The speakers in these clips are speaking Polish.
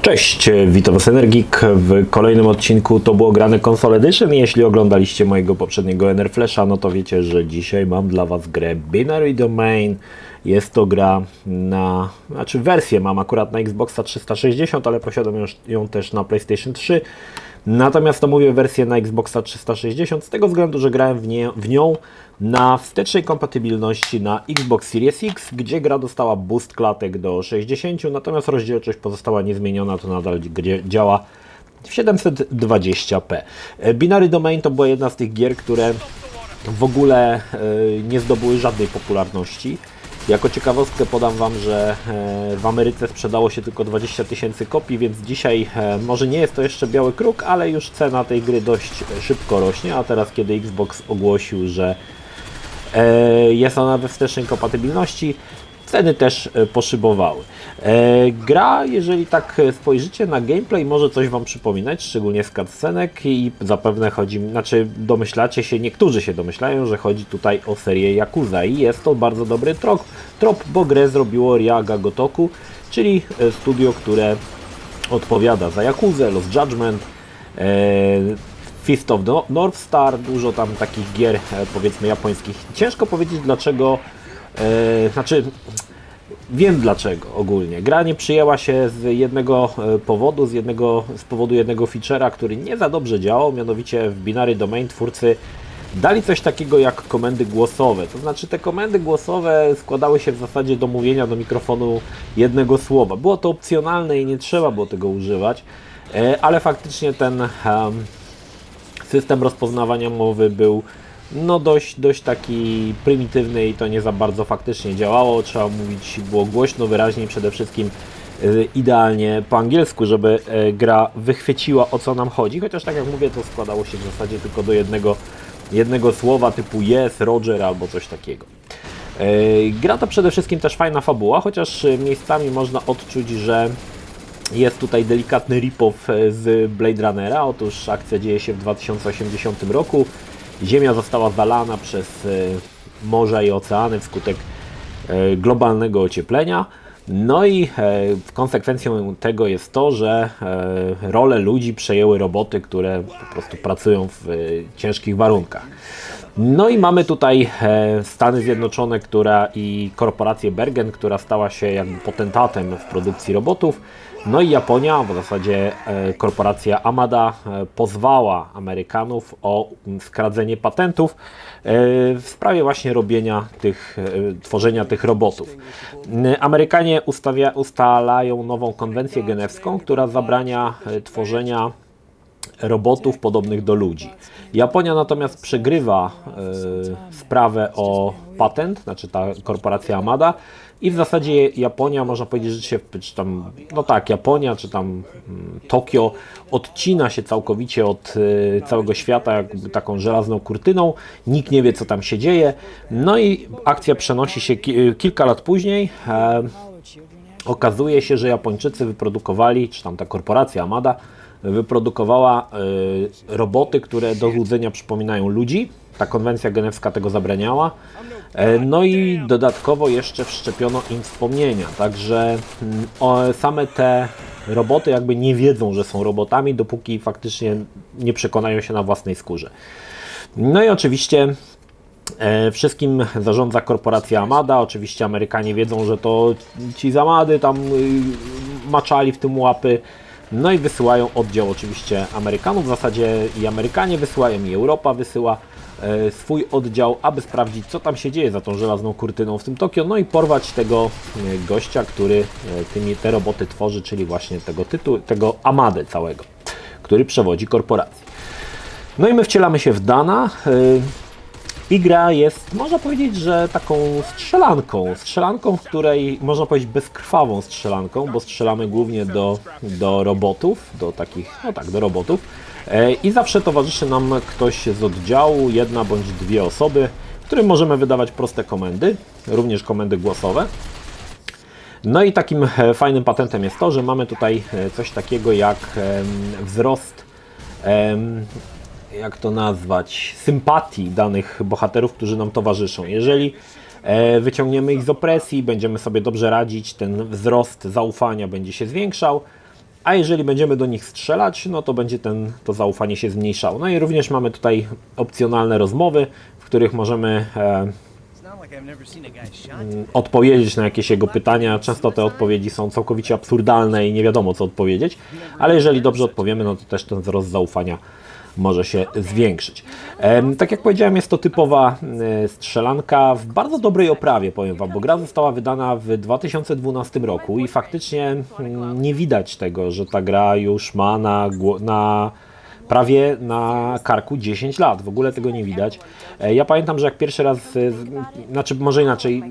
Cześć, witam Was Energik w kolejnym odcinku To było grane Console Edition. Jeśli oglądaliście mojego poprzedniego Enerflasha, no to wiecie, że dzisiaj mam dla Was grę Binary Domain. Jest to gra wersję mam akurat na Xboxa 360, ale posiadam ją też na PlayStation 3. Natomiast to mówię wersję na Xboxa 360 z tego względu, że grałem w nią na wstecznej kompatybilności na Xbox Series X, gdzie gra dostała boost klatek do 60, natomiast rozdzielczość pozostała niezmieniona, to nadal działa w 720p. Binary Domain to była jedna z tych gier, które w ogóle nie zdobyły żadnej popularności. Jako ciekawostkę podam Wam, że w Ameryce sprzedało się tylko 20 000 kopii, więc dzisiaj może nie jest to jeszcze biały kruk, ale już cena tej gry dość szybko rośnie, a teraz kiedy Xbox ogłosił, że jest ona we wstecznej kompatybilności, ceny też poszybowały. Gra, jeżeli tak spojrzycie na gameplay, może coś Wam przypominać, szczególnie z cutscenek i zapewne domyślacie się, niektórzy się domyślają, że chodzi tutaj o serię Yakuza i jest to bardzo dobry trop, bo grę zrobiło Ryaga Gotoku, czyli studio, które odpowiada za Yakuzę, Lost Judgment, Fist of the North Star, dużo tam takich gier, powiedzmy, japońskich. Ciężko powiedzieć dlaczego, wiem dlaczego ogólnie. Gra nie przyjęła się z jednego powodu, z powodu jednego feature'a, który nie za dobrze działał, mianowicie w Binary Domain twórcy dali coś takiego jak komendy głosowe. To znaczy te komendy głosowe składały się w zasadzie do mówienia do mikrofonu jednego słowa. Było to opcjonalne i nie trzeba było tego używać, ale faktycznie ten system rozpoznawania mowy był dość taki prymitywny i to nie za bardzo faktycznie działało. Trzeba mówić było głośno, wyraźnie i przede wszystkim idealnie po angielsku, żeby gra wychwyciła, o co nam chodzi. Chociaż tak jak mówię, to składało się w zasadzie tylko do jednego słowa typu yes, Roger albo coś takiego. Gra to przede wszystkim też fajna fabuła, chociaż miejscami można odczuć, że jest tutaj delikatny rip-off z Blade Runnera. Otóż akcja dzieje się w 2080 roku. Ziemia została zalana przez morza i oceany wskutek globalnego ocieplenia. No i konsekwencją tego jest to, że rolę ludzi przejęły roboty, które po prostu pracują w ciężkich warunkach. No i mamy tutaj Stany Zjednoczone i korporację Bergen, która stała się jakby potentatem w produkcji robotów. No i Japonia, w zasadzie korporacja Amada pozwała Amerykanów o skradzenie patentów w sprawie właśnie tworzenia tych robotów. Amerykanie ustalają nową konwencję genewską, która zabrania tworzenia robotów podobnych do ludzi. Japonia natomiast przegrywa sprawę o patent, znaczy ta korporacja Amada, i w zasadzie Japonia, można powiedzieć, że Japonia czy tam Tokio odcina się całkowicie od całego świata jakby taką żelazną kurtyną. Nikt nie wie, co tam się dzieje. No i akcja przenosi się kilka lat później. Okazuje się, że Japończycy wyprodukowali, czy tam ta korporacja Amada wyprodukowała roboty, które do złudzenia przypominają ludzi. Ta konwencja genewska tego zabraniała. No i dodatkowo jeszcze wszczepiono im wspomnienia. Także same te roboty jakby nie wiedzą, że są robotami, dopóki faktycznie nie przekonają się na własnej skórze. No i oczywiście wszystkim zarządza korporacja Amada. Oczywiście Amerykanie wiedzą, że to ci z Amady tam maczali w tym łapy. No i wysyłają oddział oczywiście Amerykanów, w zasadzie i Amerykanie wysyłają, i Europa wysyła swój oddział, aby sprawdzić, co tam się dzieje za tą żelazną kurtyną w tym Tokio, no i porwać tego gościa, który te roboty tworzy, czyli właśnie tego Amadę całego, który przewodzi korporację. No i my wcielamy się w Dana. I gra jest, można powiedzieć, że taką strzelanką, w której, można powiedzieć, bezkrwawą strzelanką, bo strzelamy głównie do robotów, do robotów. I zawsze towarzyszy nam ktoś z oddziału, jedna bądź dwie osoby, którym możemy wydawać proste komendy, również komendy głosowe. No i takim fajnym patentem jest to, że mamy tutaj coś takiego jak wzrost, jak to nazwać, sympatii danych bohaterów, którzy nam towarzyszą. Jeżeli wyciągniemy ich z opresji, będziemy sobie dobrze radzić, ten wzrost zaufania będzie się zwiększał, a jeżeli będziemy do nich strzelać, no to będzie to zaufanie się zmniejszało. No i również mamy tutaj opcjonalne rozmowy, w których możemy odpowiedzieć na jakieś jego pytania. Często te odpowiedzi są całkowicie absurdalne i nie wiadomo co odpowiedzieć, ale jeżeli dobrze odpowiemy, no to też ten wzrost zaufania może się zwiększyć. Tak jak powiedziałem, jest to typowa strzelanka w bardzo dobrej oprawie, powiem Wam, bo gra została wydana w 2012 roku i faktycznie nie widać tego, że ta gra już ma prawie na karku 10 lat. W ogóle tego nie widać. Ja pamiętam, że jak pierwszy raz, znaczy może inaczej,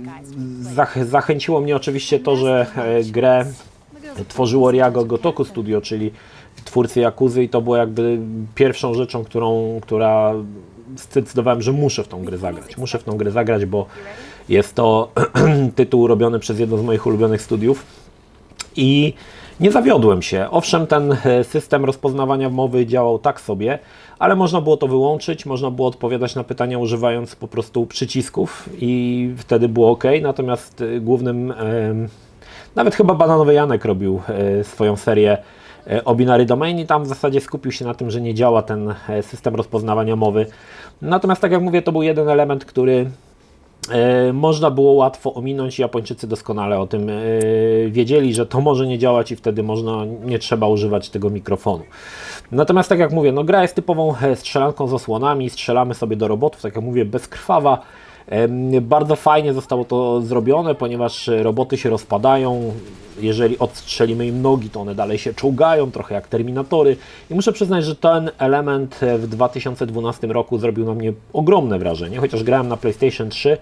zachęciło mnie oczywiście to, że grę tworzyło Ryago Gotoku Studio, czyli twórcy Yakuzy, i to było jakby pierwszą rzeczą, która zdecydowałem, że muszę w tą grę zagrać. Muszę w tą grę zagrać, bo jest to tytuł robiony przez jedno z moich ulubionych studiów i nie zawiodłem się. Owszem, ten system rozpoznawania mowy działał tak sobie, ale można było to wyłączyć, można było odpowiadać na pytania używając po prostu przycisków i wtedy było ok. Natomiast głównym, nawet chyba Bananowy Janek robił swoją serię o Binary Domain i tam w zasadzie skupił się na tym, że nie działa ten system rozpoznawania mowy. Natomiast tak jak mówię, to był jeden element, który można było łatwo ominąć. Japończycy doskonale o tym wiedzieli, że to może nie działać i wtedy nie trzeba używać tego mikrofonu. Natomiast tak jak mówię, no gra jest typową strzelanką z osłonami, strzelamy sobie do robotów, tak jak mówię, bezkrwawa. Bardzo fajnie zostało to zrobione, ponieważ roboty się rozpadają. Jeżeli odstrzelimy im nogi, to one dalej się czołgają, trochę jak Terminatory. I muszę przyznać, że ten element w 2012 roku zrobił na mnie ogromne wrażenie, chociaż grałem na PlayStation 3,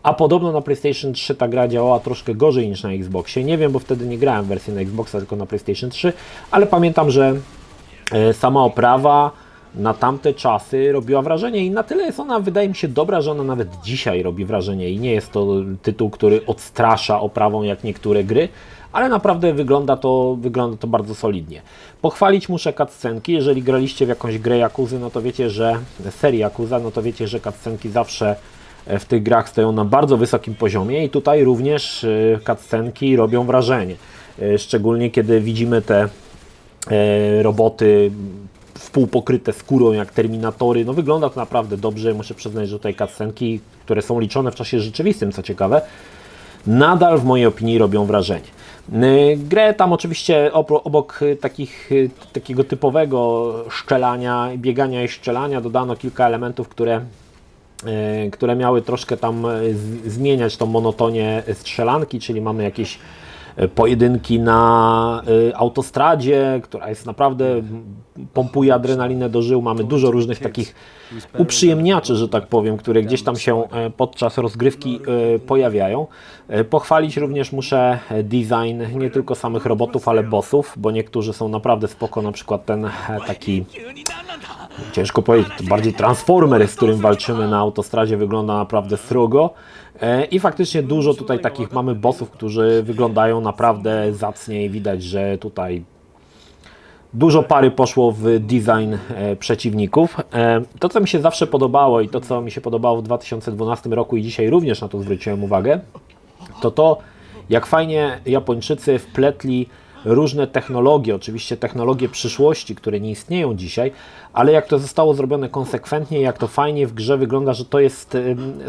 a podobno na PlayStation 3 ta gra działała troszkę gorzej niż na Xboxie. Nie wiem, bo wtedy nie grałem w wersji na Xboxa, tylko na PlayStation 3, ale pamiętam, że sama oprawa na tamte czasy robiła wrażenie i na tyle jest ona, wydaje mi się, dobra, że ona nawet dzisiaj robi wrażenie i nie jest to tytuł, który odstrasza oprawą jak niektóre gry, ale naprawdę wygląda to bardzo solidnie. Pochwalić muszę cutscenki. Jeżeli graliście w jakąś grę Yakuzy, no to wiecie, że serię Yakuza, no to wiecie, że cutscenki zawsze w tych grach stoją na bardzo wysokim poziomie i tutaj również cutscenki robią wrażenie. Szczególnie kiedy widzimy te roboty wpółpokryte skórą jak Terminatory, no wygląda to naprawdę dobrze. Muszę przyznać, że tutaj cutscenki, które są liczone w czasie rzeczywistym, co ciekawe, nadal w mojej opinii robią wrażenie. Grę tam oczywiście obok takiego typowego szczelania, biegania i szczelania dodano kilka elementów, które miały troszkę tam zmieniać tą monotonię strzelanki, czyli mamy jakieś pojedynki na autostradzie, która jest naprawdę, pompuje adrenalinę do żył. Mamy dużo różnych takich uprzyjemniaczy, że tak powiem, które gdzieś tam się podczas rozgrywki pojawiają. Pochwalić również muszę design nie tylko samych robotów, ale bossów, bo niektórzy są naprawdę spoko, na przykład ten taki, ciężko powiedzieć, bardziej Transformer, z którym walczymy na autostradzie, wygląda naprawdę srogo. I faktycznie dużo tutaj takich mamy bossów, którzy wyglądają naprawdę zacnie i widać, że tutaj dużo pary poszło w design przeciwników. To, co mi się zawsze podobało i to, co mi się podobało w 2012 roku i dzisiaj również na to zwróciłem uwagę, to jak fajnie Japończycy wpletli różne technologie, oczywiście technologie przyszłości, które nie istnieją dzisiaj, ale jak to zostało zrobione konsekwentnie, jak to fajnie w grze wygląda, że to jest,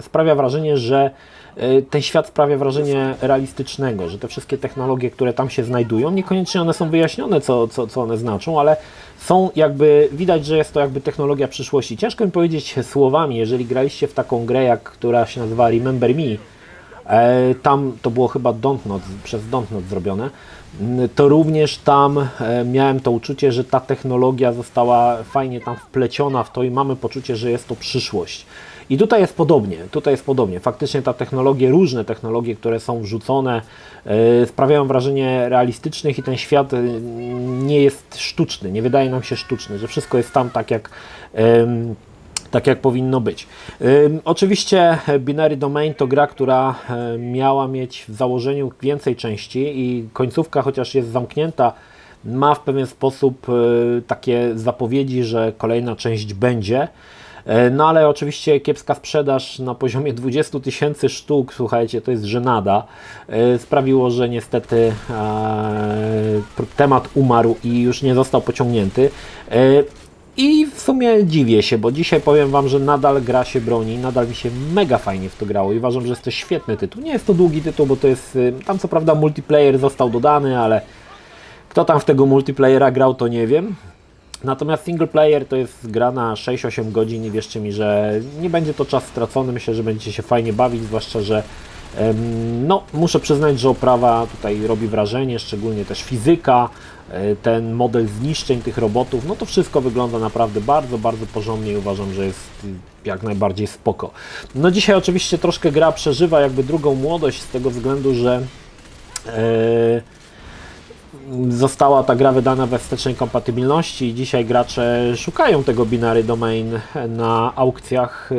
sprawia wrażenie, że ten świat sprawia wrażenie realistycznego, że te wszystkie technologie, które tam się znajdują, niekoniecznie one są wyjaśnione, co one znaczą, ale są jakby, widać, że jest to jakby technologia przyszłości. Ciężko mi powiedzieć słowami, jeżeli graliście w taką grę, która się nazywa Remember Me, tam to było chyba przez Dontnod zrobione, to również tam miałem to uczucie, że ta technologia została fajnie tam wpleciona w to i mamy poczucie, że jest to przyszłość. I tutaj jest podobnie, Faktycznie ta technologie, różne technologie, które są wrzucone, sprawiają wrażenie realistycznych i ten świat nie jest sztuczny, nie wydaje nam się sztuczny, że wszystko jest tam tak jak powinno być. Oczywiście Binary Domain to gra, która miała mieć w założeniu więcej części i końcówka, chociaż jest zamknięta, ma w pewien sposób takie zapowiedzi, że kolejna część będzie. No ale oczywiście kiepska sprzedaż na poziomie 20 000 sztuk, słuchajcie, to jest żenada, sprawiło, że niestety temat umarł i już nie został pociągnięty. I w sumie dziwię się, bo dzisiaj powiem Wam, że nadal gra się broni, nadal mi się mega fajnie w to grało i uważam, że jest to świetny tytuł. Nie jest to długi tytuł, bo to jest, tam co prawda multiplayer został dodany, ale kto tam w tego multiplayera grał, to nie wiem. Natomiast single player to jest gra na 6-8 godzin i wierzcie mi, że nie będzie to czas stracony. Myślę, że będziecie się fajnie bawić, zwłaszcza, że no, muszę przyznać, że oprawa tutaj robi wrażenie, szczególnie też fizyka, ten model zniszczeń tych robotów, no to wszystko wygląda naprawdę bardzo, bardzo porządnie i uważam, że jest jak najbardziej spoko. No dzisiaj oczywiście troszkę gra przeżywa jakby drugą młodość z tego względu, że została ta gra wydana we wstecznej kompatybilności i dzisiaj gracze szukają tego binary domain na aukcjach.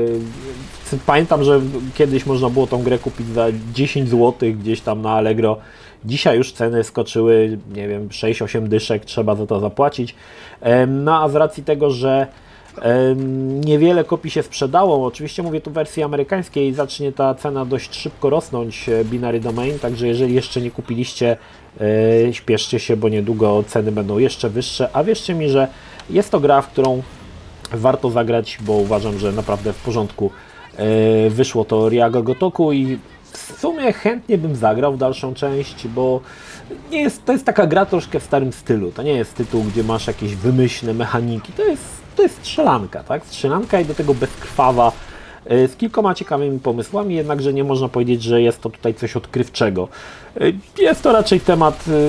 Pamiętam, że kiedyś można było tą grę kupić za 10 zł gdzieś tam na Allegro. Dzisiaj już ceny skoczyły, nie wiem, 6-8 dyszek, trzeba za to zapłacić. No a z racji tego, że niewiele kopii się sprzedało, oczywiście mówię tu w wersji amerykańskiej, zacznie ta cena dość szybko rosnąć binary domain, także jeżeli jeszcze nie kupiliście, śpieszcie się, bo niedługo ceny będą jeszcze wyższe, a wierzcie mi, że jest to gra, w którą warto zagrać, bo uważam, że naprawdę w porządku wyszło to Ryaga Gotoku i w sumie chętnie bym zagrał w dalszą część, bo to jest taka gra troszkę w starym stylu. To nie jest tytuł, gdzie masz jakieś wymyślne mechaniki. To jest strzelanka, tak? Strzelanka i do tego bezkrwawa, z kilkoma ciekawymi pomysłami, jednakże nie można powiedzieć, że jest to tutaj coś odkrywczego. Jest to raczej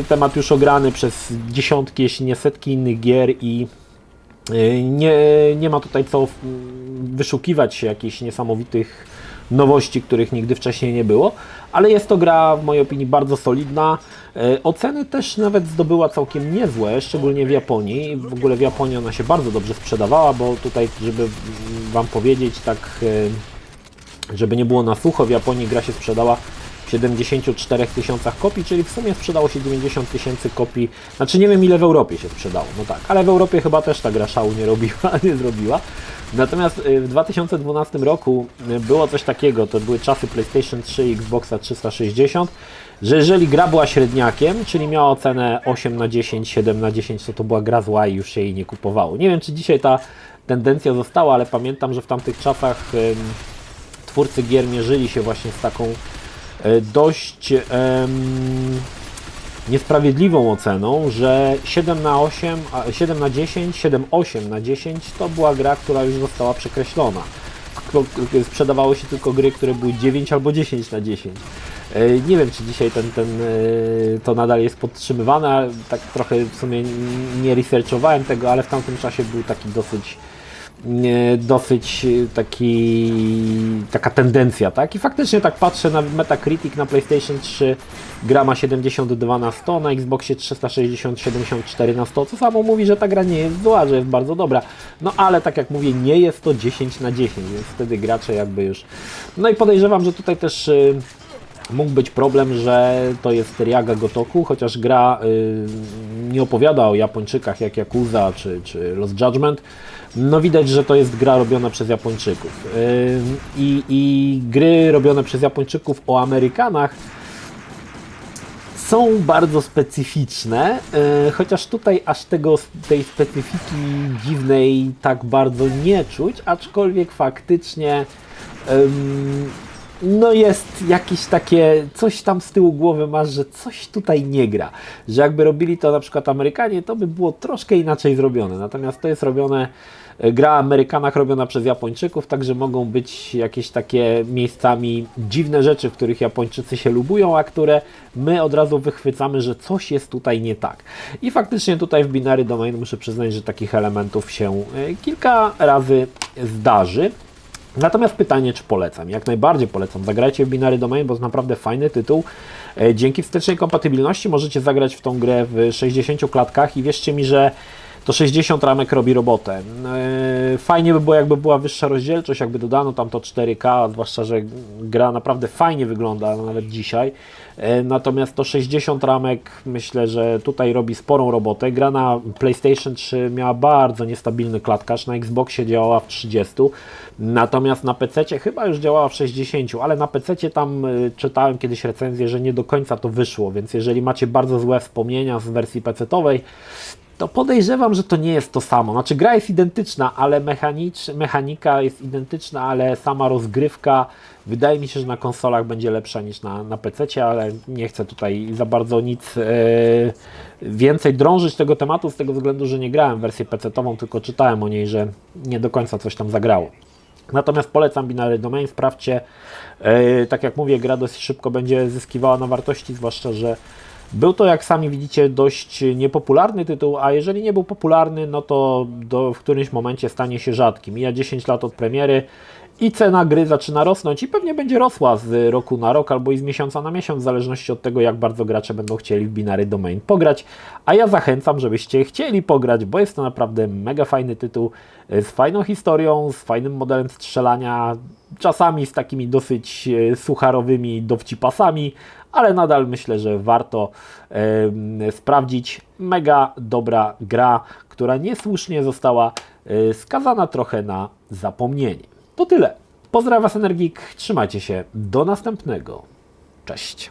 temat już ograny przez dziesiątki, jeśli nie setki innych gier i nie ma tutaj co wyszukiwać się jakichś niesamowitych nowości, których nigdy wcześniej nie było, ale jest to gra w mojej opinii bardzo solidna. Oceny też nawet zdobyła całkiem niezłe, szczególnie w Japonii. W ogóle w Japonii ona się bardzo dobrze sprzedawała, bo tutaj, żeby Wam powiedzieć, tak żeby nie było na sucho, w Japonii gra się sprzedała w 74 000 kopii, czyli w sumie sprzedało się 90 000 kopii. Znaczy nie wiem, ile w Europie się sprzedało, no tak, ale w Europie chyba też ta gra szału nie zrobiła. Natomiast w 2012 roku było coś takiego, to były czasy PlayStation 3 i Xboxa 360, że jeżeli gra była średniakiem, czyli miała ocenę 8/10, 7/10, to była gra zła i już się jej nie kupowało. Nie wiem, czy dzisiaj ta tendencja została, ale pamiętam, że w tamtych czasach twórcy gier mierzyli się właśnie z taką dość niesprawiedliwą oceną, że 7/8, 7/10, 7/8/10 to była gra, która już została przekreślona. Sprzedawały się tylko gry, które były 9 albo 10/10. Nie wiem, czy dzisiaj to nadal jest podtrzymywane, tak trochę w sumie nie researchowałem tego, ale w tamtym czasie był taki dosyć taka tendencja, tak? I faktycznie tak patrzę na Metacritic na PlayStation 3, gra ma 72 na 100, na Xboxie 360 74 na 100, co samo mówi, że ta gra nie jest zła, że jest bardzo dobra. No ale tak jak mówię, nie jest to 10/10, więc wtedy gracze jakby już... No i podejrzewam, że tutaj też mógł być problem, że to jest Ryaga Gotoku, chociaż gra nie opowiada o Japończykach jak Yakuza czy Lost Judgment. No widać, że to jest gra robiona przez Japończyków. I gry robione przez Japończyków o Amerykanach są bardzo specyficzne, chociaż tutaj aż tej specyfiki dziwnej tak bardzo nie czuć, aczkolwiek faktycznie no jest jakieś takie, coś tam z tyłu głowy masz, że coś tutaj nie gra. Że jakby robili to na przykład Amerykanie, to by było troszkę inaczej zrobione. Natomiast to jest gra o Amerykanach robiona przez Japończyków, także mogą być jakieś takie miejscami dziwne rzeczy, w których Japończycy się lubują, a które my od razu wychwycamy, że coś jest tutaj nie tak. I faktycznie tutaj w Binary Domain muszę przyznać, że takich elementów się kilka razy zdarzy. Natomiast pytanie, czy polecam? Jak najbardziej polecam. Zagrajcie w Binary Domain, bo to naprawdę fajny tytuł. Dzięki wstecznej kompatybilności możecie zagrać w tą grę w 60 klatkach i wierzcie mi, że to 60 ramek robi robotę. Fajnie by było, jakby była wyższa rozdzielczość, jakby dodano tam to 4K, zwłaszcza, że gra naprawdę fajnie wygląda nawet dzisiaj. Natomiast to 60 ramek myślę, że tutaj robi sporą robotę. Gra na PlayStation 3 miała bardzo niestabilny klatkarz, na Xboxie działała w 30, natomiast na PC chyba już działała w 60, ale na PC tam czytałem kiedyś recenzję, że nie do końca to wyszło, więc jeżeli macie bardzo złe wspomnienia z wersji PC-owej, to podejrzewam, że to nie jest to samo. Znaczy gra jest identyczna, ale mechanika jest identyczna, ale sama rozgrywka wydaje mi się, że na konsolach będzie lepsza niż na PC, ale nie chcę tutaj za bardzo nic więcej drążyć tego tematu z tego względu, że nie grałem w wersję PC-ową, tylko czytałem o niej, że nie do końca coś tam zagrało. Natomiast polecam Binary Domain, sprawdźcie. Tak jak mówię, gra dość szybko będzie zyskiwała na wartości, zwłaszcza, że był to, jak sami widzicie, dość niepopularny tytuł, a jeżeli nie był popularny, no to w którymś momencie stanie się rzadkim. Mija 10 lat od premiery i cena gry zaczyna rosnąć i pewnie będzie rosła z roku na rok albo i z miesiąca na miesiąc, w zależności od tego, jak bardzo gracze będą chcieli w Binary Domain pograć. A ja zachęcam, żebyście chcieli pograć, bo jest to naprawdę mega fajny tytuł z fajną historią, z fajnym modelem strzelania, czasami z takimi dosyć sucharowymi dowcipasami, ale nadal myślę, że warto sprawdzić. Mega dobra gra, która niesłusznie została skazana trochę na zapomnienie. To tyle. Pozdrawiam Was, Energik. Trzymajcie się. Do następnego. Cześć.